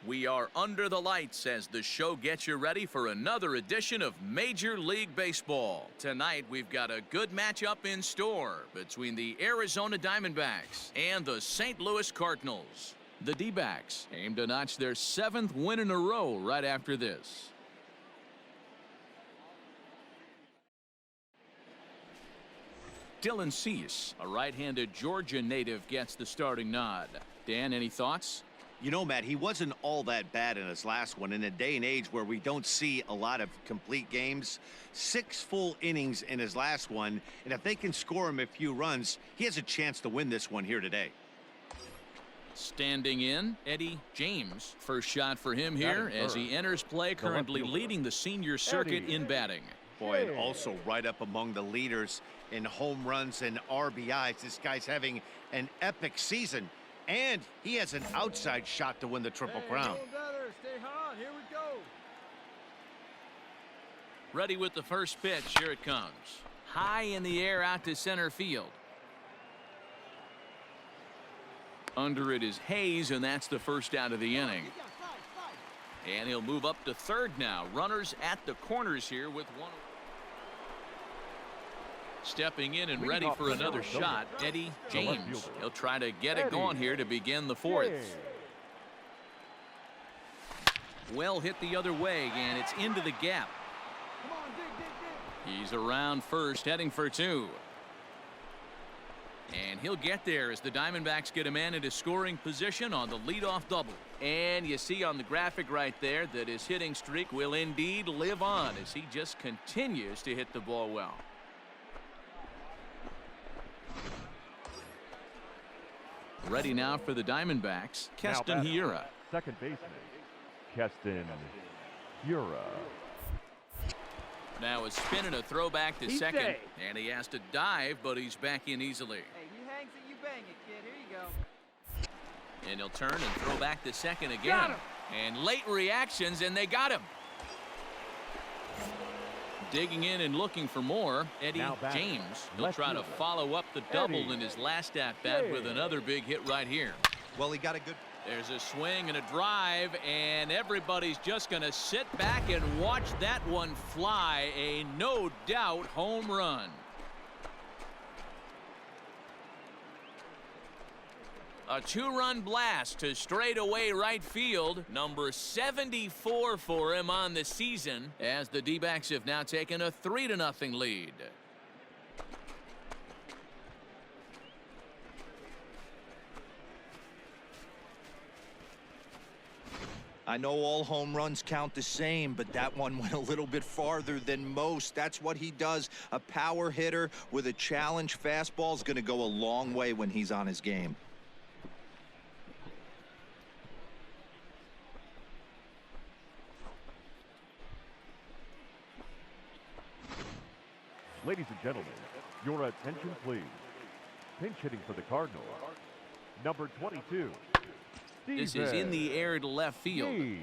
We are under the lights as the show gets you ready for another edition of Major League Baseball. Tonight, we've got a good matchup in store between the Arizona Diamondbacks and the St. Louis Cardinals. The D-backs aim to notch their 7th win in a row right after this. Dylan Cease, a right-handed Georgia native, gets the starting nod. Dan, any thoughts? You know, Matt, he wasn't all that bad in his last one. In a day and age where we don't see a lot of complete games, 6 full innings in his last one, and if they can score him a few runs, he has a chance to win this one here today. Standing in, Eddie James. First shot for him here as he enters play, currently leading the senior circuit in batting. Boy, and also right up among the leaders in home runs and RBIs. This guy's having an epic season. And he has an outside shot to win the Triple Crown. Stay hot. Here we go. Ready with the first pitch. Here it comes. High in the air out to center field. Under it is Haynes, and that's the first out of the inning. And he'll move up to third now. Runners at the corners here with one. Stepping in and ready for another shot, Eddie James. He'll try to get it going here to begin the 4th. Well hit the other way, and it's into the gap. He's around first, heading for 2. And he'll get there as the Diamondbacks get a man into scoring position on the leadoff double. And you see on the graphic right there that his hitting streak will indeed live on as he just continues to hit the ball well. Ready now for the Diamondbacks, Keston Hiura. Second baseman, Keston Hiura. Now a spin and a throwback to second, and he has to dive, but he's back in easily. Hey, he hangs it, you bang it, kid. Here you go. And he'll turn and throw back to second again. And late reactions, and they got him. Digging in and looking for more, Eddie James. He'll try to follow up the double in his last at-bat with another big hit right here. Well, he got a good... There's a swing and a drive, and everybody's just going to sit back and watch that one fly. A no-doubt home run. A 2-run blast to straightaway right field. Number 74 for him on the season as the D-backs have now taken a 3-0 lead. I know all home runs count the same, but that one went a little bit farther than most. That's what he does. A power hitter with a challenge fastball is going to go a long way when he's on his game. Ladies and gentlemen, your attention please. Pinch hitting for the Cardinals, number 22. This is in the air to left field.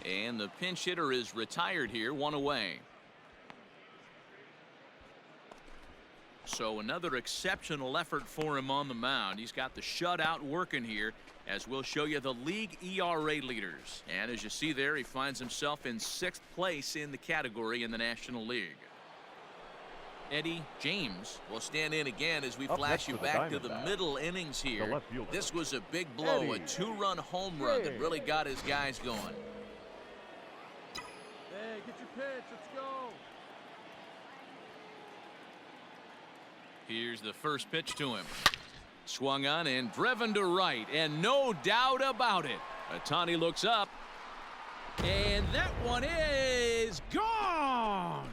And the pinch hitter is retired here, 1 away. So another exceptional effort for him on the mound. He's got the shutout working here, as we'll show you the league ERA leaders. And as you see there, he finds himself in 6th place in the category in the National League. Eddie James will stand in again as we flash you back to the middle innings here. This was a big blow, a 2-run home run that really got his guys going. Hey, get your pitch. Let's go. Here's the first pitch to him. Swung on and driven to right, and no doubt about it. Ohtani looks up, and that one is gone.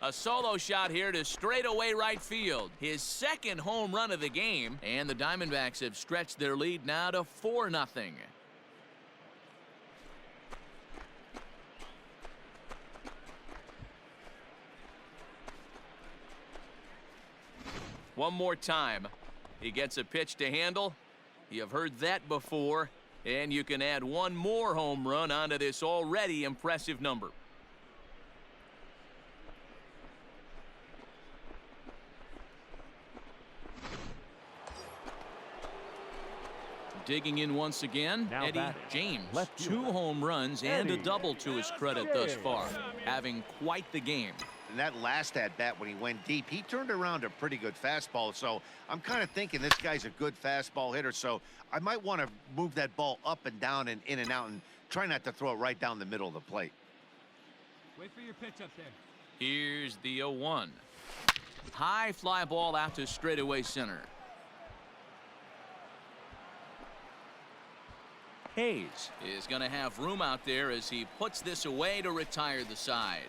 A solo shot here to straightaway right field. His 2nd home run of the game, and the Diamondbacks have stretched their lead now to 4-0. One more time. He gets a pitch to handle. You've heard that before, and you can add one more home run onto this already impressive number. Digging in once again, Now Eddie batting, James. left 2 fielder, home runs and a Eddie double to his credit thus far. Having quite the game. And that last at-bat when he went deep, he turned around a pretty good fastball. So I'm kind of thinking this guy's a good fastball hitter. So I might want to move that ball up and down and in and out and try not to throw it right down the middle of the plate. Wait for your pitch up there. Here's the 0-1. High fly ball out to straightaway center. Haynes is going to have room out there as he puts this away to retire the side.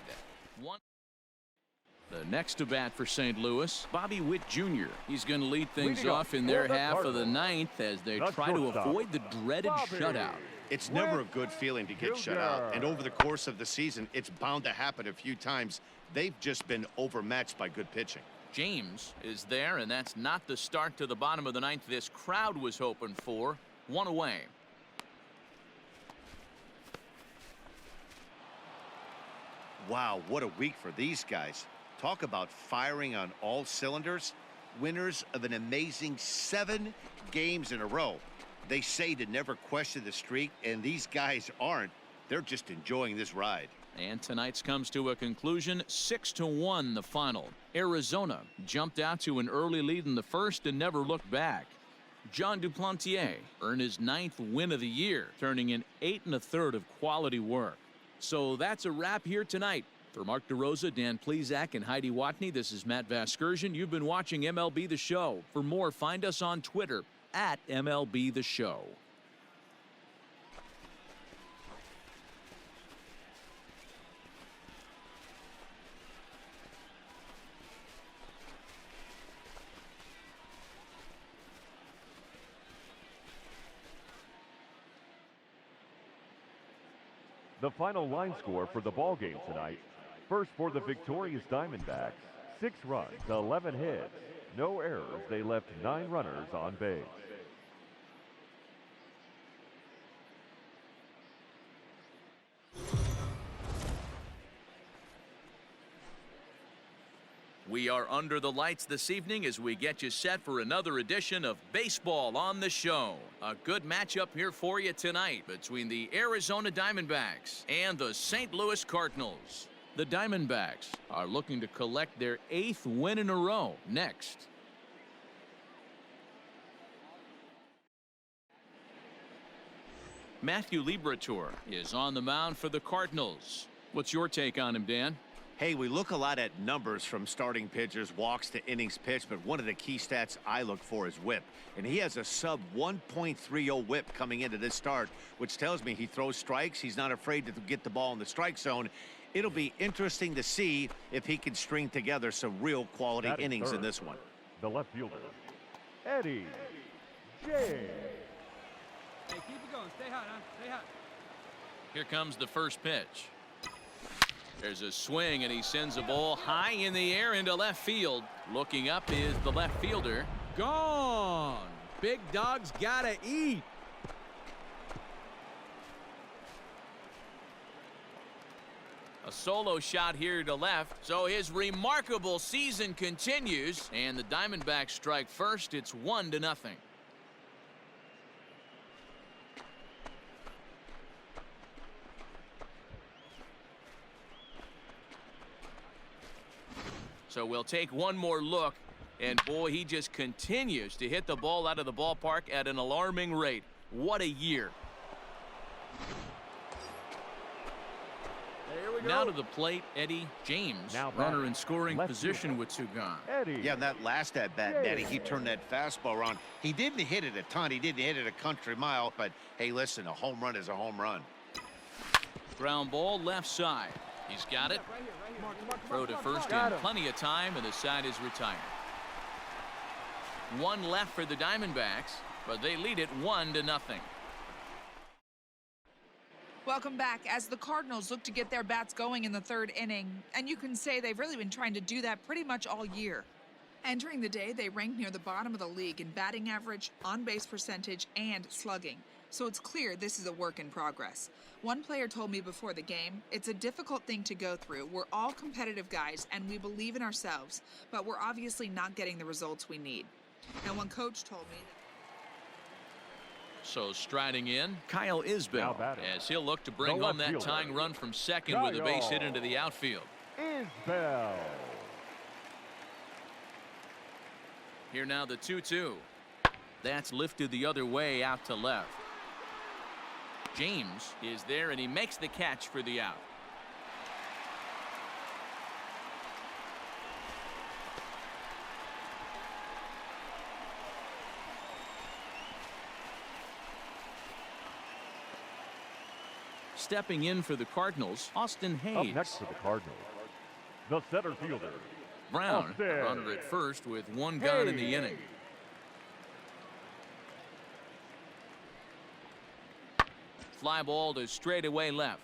The next to bat for St. Louis, Bobby Witt Jr. He's going to lead things Leading off off in their for the half of the Cardinals, ninth as they the try to shortstop, avoid the dreaded Bobby shutout. It's never a good feeling to get shut out. And over the course of the season, it's bound to happen a few times. They've just been overmatched by good pitching. James is there, and that's not the start to the bottom of the ninth this crowd was hoping for. 1 away. Wow, what a week for these guys. Talk about firing on all cylinders. Winners of an amazing 7 games in a row. They say to never question the streak, and these guys aren't. They're just enjoying this ride. And tonight's comes to a conclusion, 6-1 the final. Arizona jumped out to an early lead in the first and never looked back. John Duplantier earned his 9th win of the year, turning in 8 1/3 of quality work. So that's a wrap here tonight. For Mark DeRosa, Dan Plesac, and Heidi Watney, this is Matt Vasgersian. You've been watching MLB The Show. For more, find us on Twitter at MLB The Show. The final line score for the ball game tonight. First for the victorious Diamondbacks, 6 runs, 11 hits, no errors. They left 9 runners on base. We are under the lights this evening as we get you set for another edition of Baseball on the Show. A good matchup here for you tonight between the Arizona Diamondbacks and the St. Louis Cardinals. The Diamondbacks are looking to collect their 8th win in a row next. Matthew Liberatore is on the mound for the Cardinals. What's your take on him, Dan? Hey, we look a lot at numbers from starting pitchers, walks to innings pitched, but one of the key stats I look for is whip. And he has a sub 1.30 whip coming into this start, which tells me he throws strikes. He's not afraid to get the ball in the strike zone. It'll be interesting to see if he can string together some real quality innings in this one. The left fielder, Eddie James. Hey, keep it going. Stay hot, huh? Stay hot. Here comes the first pitch. There's a swing, and he sends a ball high in the air into left field. Looking up is the left fielder. Gone. Big dog's gotta eat. A solo shot here to left, so his remarkable season continues, and the Diamondbacks strike first. It's 1-0. So we'll take one more look, and boy, he just continues to hit the ball out of the ballpark at an alarming rate. What a year. Now to the plate, Eddie James, Now runner in scoring left position fielder, with 2 gone. Eddie. Yeah, that last at-bat, Daddy, he turned that fastball around. He didn't hit it a ton. He didn't hit it a country mile. But, hey, listen, a home run is a home run. Ground ball left side. He's got it. Right here, right here. Throw to first in plenty of time, and the side is retired. 1 left for the Diamondbacks, but they lead it 1-0. Welcome back as the Cardinals look to get their bats going in the 3rd inning, and you can say they've really been trying to do that pretty much all year. Entering the day, they ranked near the bottom of the league in batting average, on-base percentage, and slugging. So it's clear this is a work in progress. One player told me before the game, it's a difficult thing to go through. We're all competitive guys, and we believe in ourselves, but we're obviously not getting the results we need. And one coach told me So striding in, Kyle Isbell, as he'll look to bring home that tying run from second with a base hit into the outfield. Isbell. Here now the 2-2. That's lifted the other way out to left. James is there, and he makes the catch for the out. Stepping in for the Cardinals, Austin Haynes. Up next for the Cardinals, the center fielder, Brown, runner at first with one gone in the inning. Fly ball to straightaway left.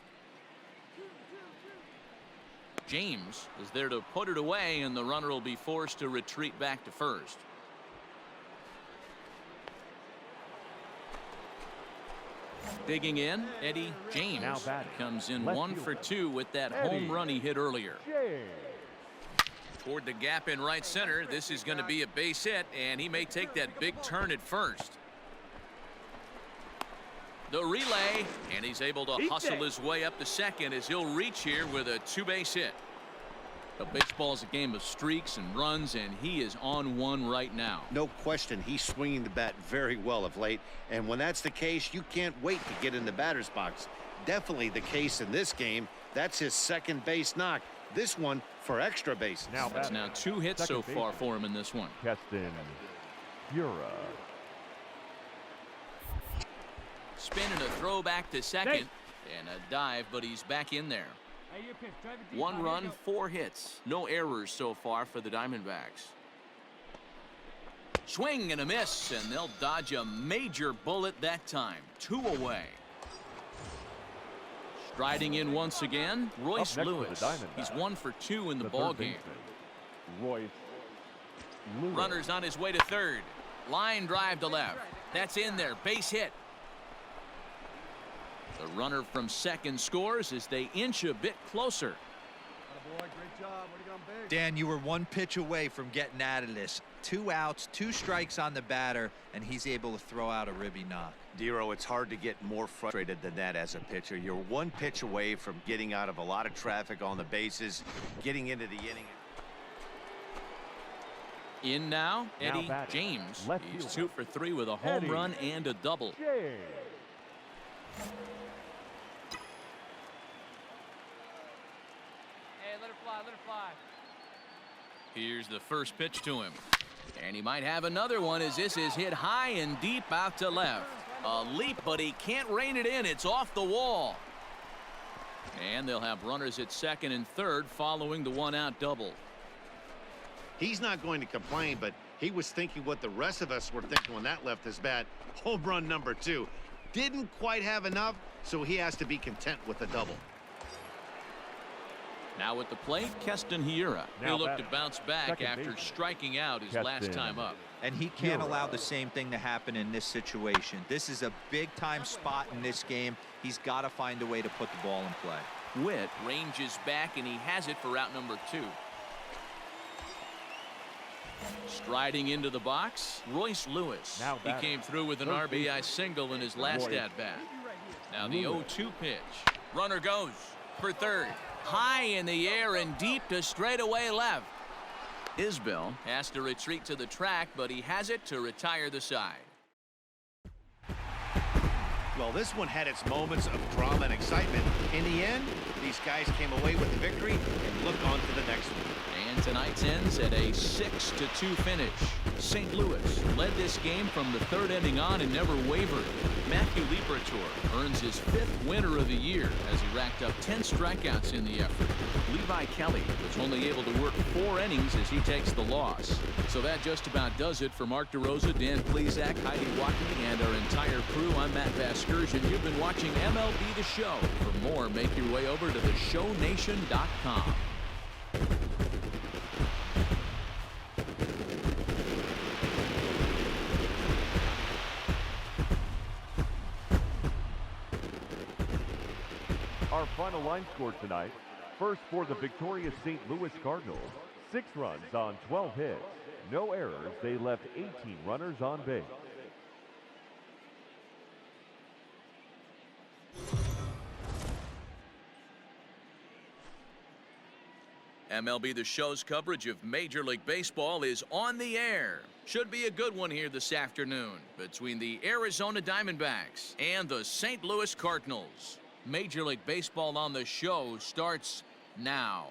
James is there to put it away, and the runner will be forced to retreat back to first. Digging in, Eddie James comes in 1 for 2 with that home run he hit earlier. Toward the gap in right center. This is going to be a base hit, and he may take that big turn at first. The relay, and he's able to hustle his way up to second as he'll reach here with a 2-base hit. The baseball is a game of streaks and runs, and he is on one right now. No question, he's swinging the bat very well of late, and when that's the case, you can't wait to get in the batter's box. Definitely the case in this game. That's his second base knock. This one for extra base. That's now 2 hits so far for him in this one. Keston Hiura. Spin and a throw back to second, and a dive, but he's back in there. 1 run, 4 hits, no errors so far for the Diamondbacks. Swing and a miss, and they'll dodge a major bullet that time. 2 away. Striding in once again, Royce Lewis. He's 1 for 2 in the ball game. Royce Lewis. Runner's on his way to third. Line drive to left. That's in there. Base hit. The runner from second scores as they inch a bit closer. Dan, you were 1 pitch away from getting out of this. 2 outs, 2 strikes on the batter, and he's able to throw out a ribby knock. Dero, it's hard to get more frustrated than that as a pitcher. You're 1 pitch away from getting out of a lot of traffic on the bases, getting into the inning. In now, Eddie James. He's 2 for 3 with a home run and a double. Hey, let it fly, let it fly. Here's the first pitch to him. And he might have another one as this is hit high and deep out to left. A leap, but he can't rein it in. It's off the wall. And they'll have runners at second and third following the 1-out double. He's not going to complain, but he was thinking what the rest of us were thinking when that left his bat. Home run number 2. Didn't quite have enough, so he has to be content with the double. Now at the plate, Keston Hiura. He'll look to bounce back after striking out his last time up. And he can't allow the same thing to happen in this situation. This is a big-time spot in this game. He's got to find a way to put the ball in play. Witt ranges back, and he has it for out number 2. Striding into the box, Royce Lewis. He came through with an RBI single in his last at-bat. Now the 0-2 pitch. Runner goes for third. High in the air and deep to straightaway left. Isbell has to retreat to the track, but he has it to retire the side. Well, this one had its moments of drama and excitement. In the end, these guys came away with the victory and look on to the next one. And tonight's ends at a 6-2 finish. St. Louis led this game from the 3rd inning on and never wavered. Matthew Liberatore earns his 5th winner of the year as he racked up 10 strikeouts in the effort. Levi Kelly was only able to work 4 innings as he takes the loss. So that just about does it for Mark DeRosa, Dan Plesac, Heidi Watkey, and our entire crew. I'm Matt Vasgersian. You've been watching MLB The Show. For more, make your way over to theshownation.com. Our final line score tonight. First for the victorious St. Louis Cardinals. 6 runs on 12 hits. No errors. They left 18 runners on base. MLB The Show's coverage of Major League Baseball is on the air. Should be a good one here this afternoon between the Arizona Diamondbacks and the St. Louis Cardinals. Major League Baseball on the Show starts now.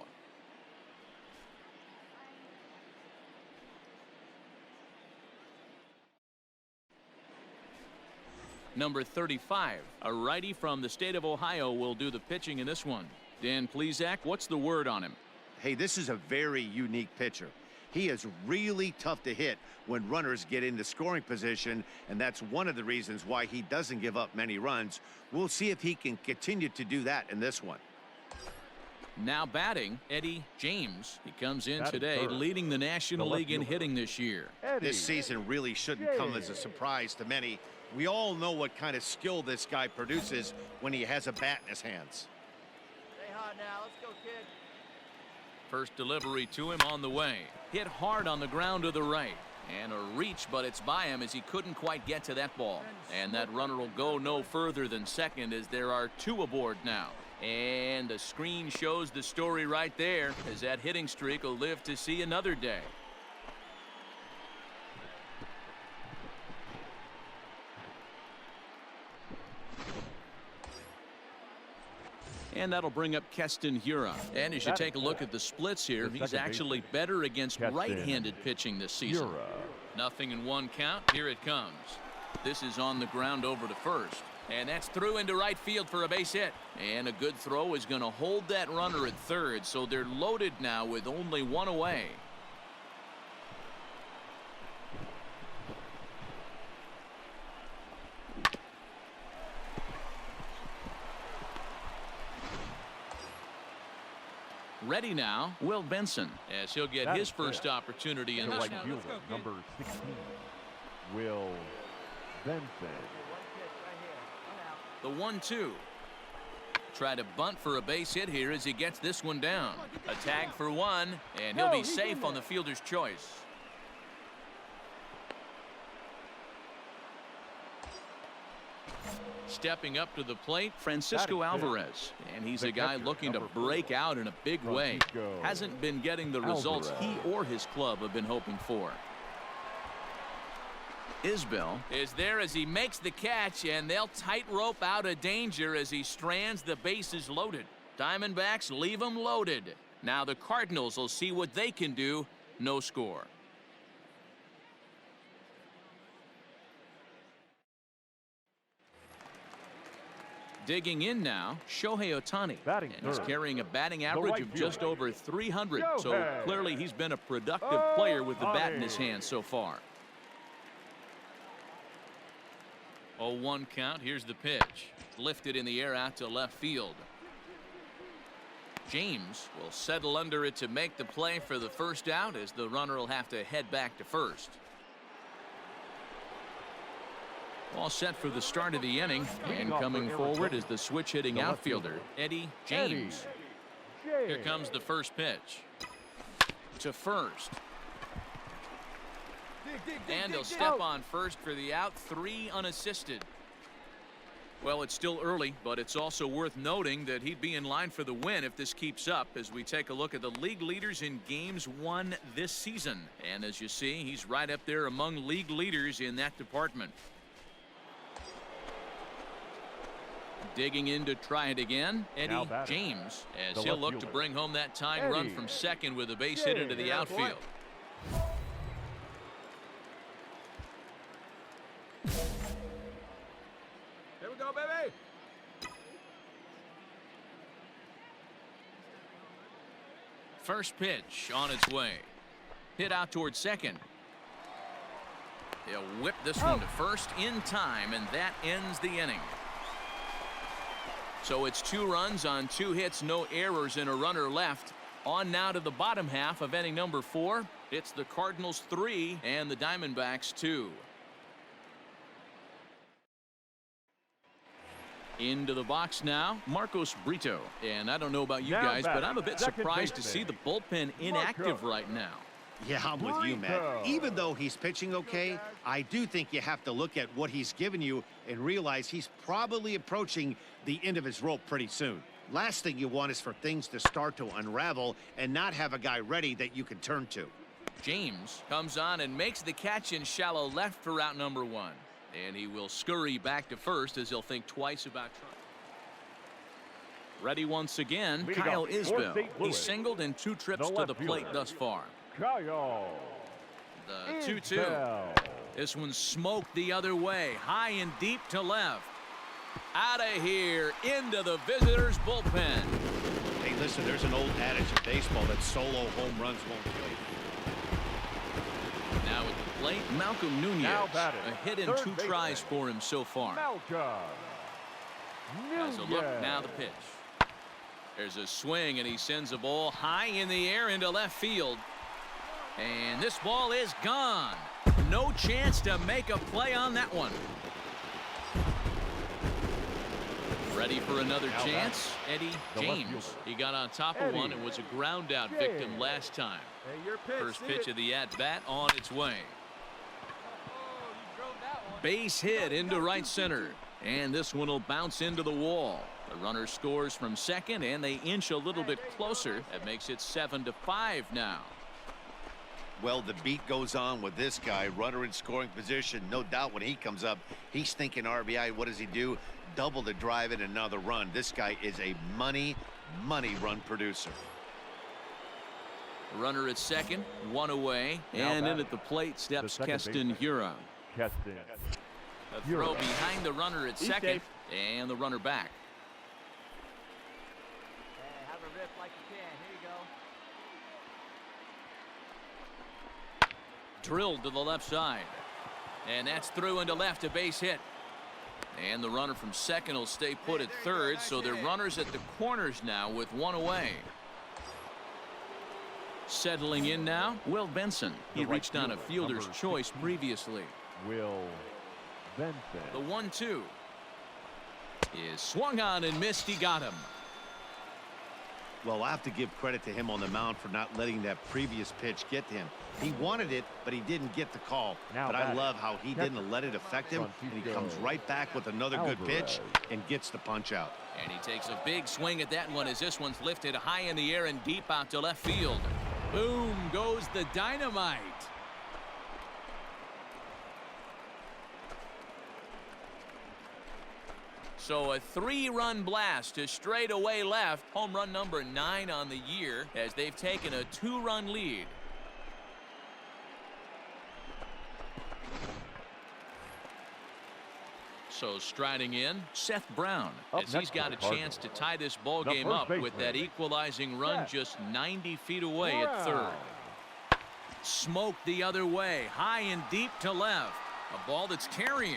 Number 35, a righty from the state of Ohio, will do the pitching in this one. Dan Plesac, what's the word on him? Hey, this is a very unique pitcher. He is really tough to hit when runners get into scoring position, and that's one of the reasons why he doesn't give up many runs. We'll see if he can continue to do that in this one. Now batting, Eddie James. He comes in Batting today, third. leading the National The left League in fielder. hitting this year. Eddie. This season really shouldn't come as a surprise to many. We all know what kind of skill this guy produces when he has a bat in his hands. Stay hot now. Let's go, kid. First delivery to him on the way. Hit hard on the ground to the right. And a reach, but it's by him as he couldn't quite get to that ball. And that runner will go no further than second as there are two aboard now. And the screen shows the story right there as that hitting streak will live to see another day. And that'll bring up Keston Hura. And as you take a look at the splits here, The he's second actually baseman, better against Keston right-handed pitching this season. Hura. Nothing in one count. Here it comes. This is on the ground over to first. And that's through into right field for a base hit. And a good throw is going to hold that runner at third. So they're loaded now with only one away. Ready now, Will Benson, as he'll get That his is first opportunity in The this right one. fielder, number 16, Will Benson. One pitch right here. One out. The 1-2. Try to bunt for a base hit here as he gets this one down. A tag for one, and he'll be safe on the fielder's choice. Stepping up to the plate, Francisco That is it. Alvarez. And he's The a guy catcher, looking to number break 4, out in a big way. Francisco Hasn't been getting the results he Alvarez. or his club have been hoping for. Isbell is there as he makes the catch, and they'll tightrope out of danger as he strands the bases loaded. Diamondbacks leave them loaded. Now the Cardinals will see what they can do. No score. Digging in now, Shohei Ohtani. Batting And he's third. carrying a batting average right of just fielder. over 300. So Shohei. clearly he's been a productive player with the bat in his Ohtani. hand so far. 0-1 count. Here's the pitch. Lifted in the air out to left field. James will settle under it to make the play for the first out as the runner will have to head back to first. All set for the start of the inning, and coming forward is the switch hitting The left outfielder, Eddie James. Here comes the first pitch. To first. And he'll step on first for the out, 3 unassisted. Well, it's still early, but it's also worth noting that he'd be in line for the win if this keeps up as we take a look at the league leaders in games won this season. And as you see, he's right up there among league leaders in that department. Digging in to try it again, Eddie Now batting. James, as The he'll left look to fielder. bring home that tying run Eddie from second with a base hit into the James. outfield. Here we go, baby. First pitch on its way. Hit out towards second. He'll whip this one to first in time, and that ends the inning. So it's 2 runs on 2 hits, no errors, and a runner left. On now to the bottom half of inning number 4. It's the Cardinals 3 and the Diamondbacks 2. Into the box now, Marcos Brito. And I don't know about you Now guys, but batting, I'm a bit second surprised to baseman, see the bullpen inactive right now. Yeah, I'm with you, Matt. Brito. Even though he's pitching okay, I do think you have to look at what he's given you and realize he's probably approaching the end of his rope pretty soon. Last thing you want is for things to start to unravel and not have a guy ready that you can turn to. James comes on and makes the catch in shallow left for route number 1. And he will scurry back to first as he'll think twice about trying. Ready once again, Kyle Isbell. He's singled in 2 trips to the plate thus far. Kyle The 2-2. This one smoked the other way, high and deep to left. Out of here, into the visitors' bullpen. Hey, listen, there's an old adage in baseball that solo home runs won't kill you. Now at the plate, Malcolm Nunez. A hit in 2 tries for him so far. As a look, now the pitch. There's a swing, and he sends a ball high in the air into left field. And this ball is gone. No chance to make a play on that one. Ready for another chance? Eddie James. He got on top of one and was a ground out victim last time. First pitch of the at-bat on its way. Base hit into right center. And this one will bounce into the wall. The runner scores from second, and they inch a little bit closer. That makes it 7-5 now. Well, the beat goes on with this guy. Runner in scoring position. No doubt when he comes up, he's thinking RBI. What does he do? Double to drive in another run. This guy is a money run producer. Runner at second, 1 away, and in at the plate steps Keston Huron. A throw behind the runner at second, and the runner back. Hey, have a rip like you can. Here you go. Drilled to the left side, and that's through into left, a base hit. And the runner from second will stay put at third, so they're runners at the corners now with 1 away. Settling in now, Will Benson. He reached on a fielder's choice previously. Will Benson. The 1-2 is swung on and missed. He got him. Well, I have to give credit to him on the mound for not letting that previous pitch get to him. He wanted it, but he didn't get the call. But I love how he didn't let it affect him, and he comes right back with another good pitch and gets the punch out. And he takes a big swing at that one as this one's lifted high in the air and deep out to left field. Boom goes the dynamite. So a 3-run blast to straightaway left. Home run number 9 on the year as they've taken a 2-run lead. So striding in, Seth Brown, as he's got a chance to tie this ball game up with that equalizing run just 90 feet away at third. Smoked the other way, high and deep to left. A ball that's carrying.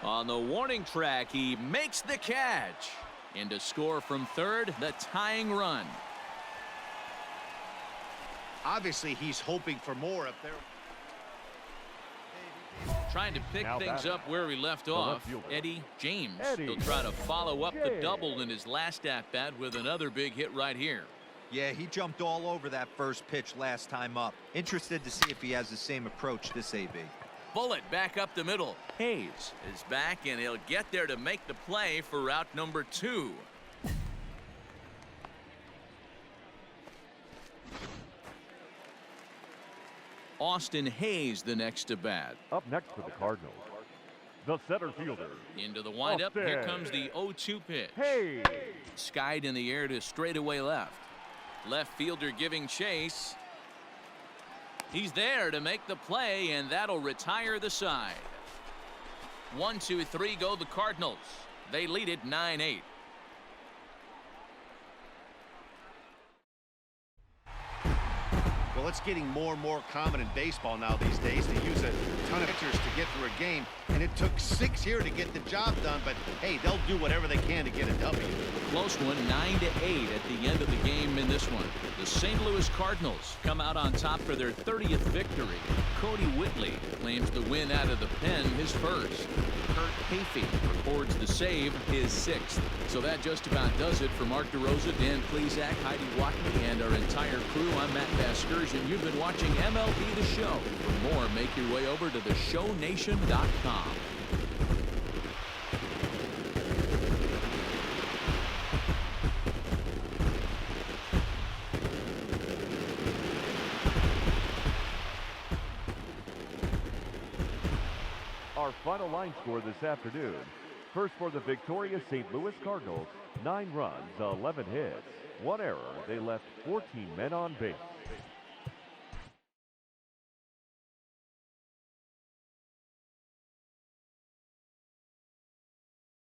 On the warning track, he makes the catch. And to score from third, the tying run. Obviously, he's hoping for more up there. Trying to pick things up where we left off. Eddie James. He'll try to follow up the double in his last at-bat with another big hit right here. Yeah, he jumped all over that first pitch last time up. Interested to see if he has the same approach this AB. Bullet back up the middle. Haynes is back, and he'll get there to make the play for route number 2. Austin Hayes the next to bat. Up next for the Cardinals, the center fielder. Into the windup. Here comes the 0-2 pitch. Hey. Skied in the air to straightaway left. Left fielder giving chase. He's there to make the play, and that'll retire the side. 1-2-3 go the Cardinals. They lead it 9-8. Well, it's getting more and more common in baseball now these days to use a ton of pitchers to get through a game, and it took 6 here to get the job done, but hey, they'll do whatever they can to get a W. Close one, 9-8 at the end of the game in this one. The St. Louis Cardinals come out on top for their 30th victory. Cody Whitley claims the win out of the pen, his first. Kurt Hayfie records the save, his 6th. So that just about does it for Mark DeRosa, Dan Plesac, Heidi Watney, and our entire crew. I'm Matt Vasgersian. You've been watching MLB The Show. For more, make your way over to theshownation.com. our final line score this afternoon. First for the victorious St. Louis Cardinals, 9 runs, 11 hits, 1 error. They left 14 men on base.